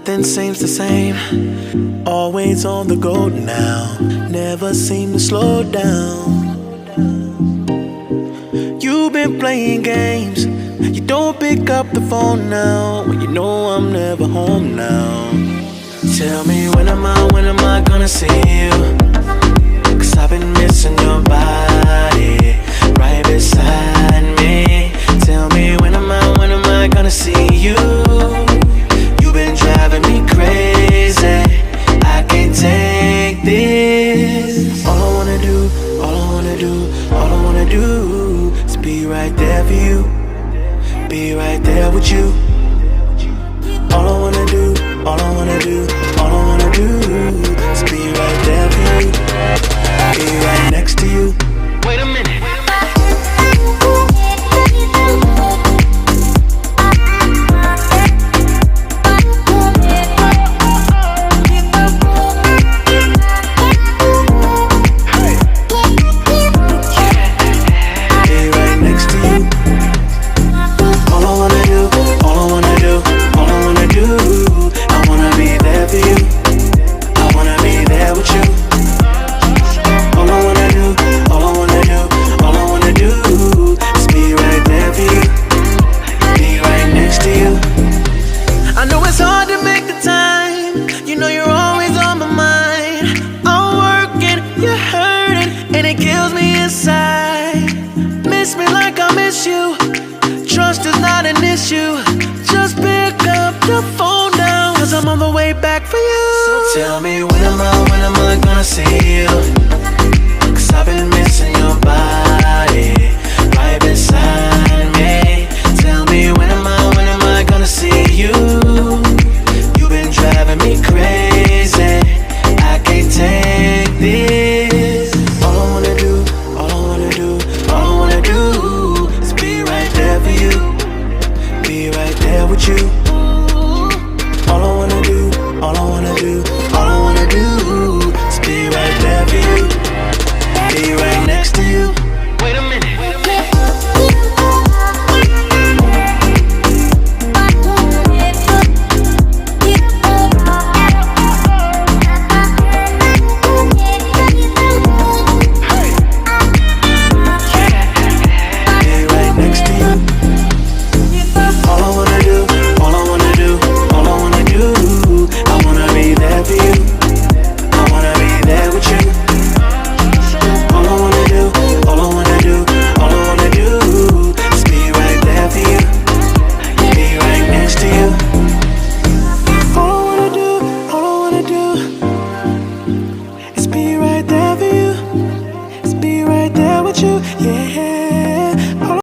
Nothing seems the same, always on the go now, never seem to slow down. You've been playing games, you don't pick up the phone now, when you know I'm never home now. Tell me when am I gonna see you? 'Cause I've been missing your body right beside me. Tell me when am I gonna see you? You've been driving me crazy, I can't take this. All I wanna do is be right there for you, be right there with you. All I wanna do is be right there for you, be right next to you. Wait a minute. Miss me like I miss you. Trust is not an issue. Just pick up the phone now, 'cause I'm on the way back for you. So tell me when am I gonna see you?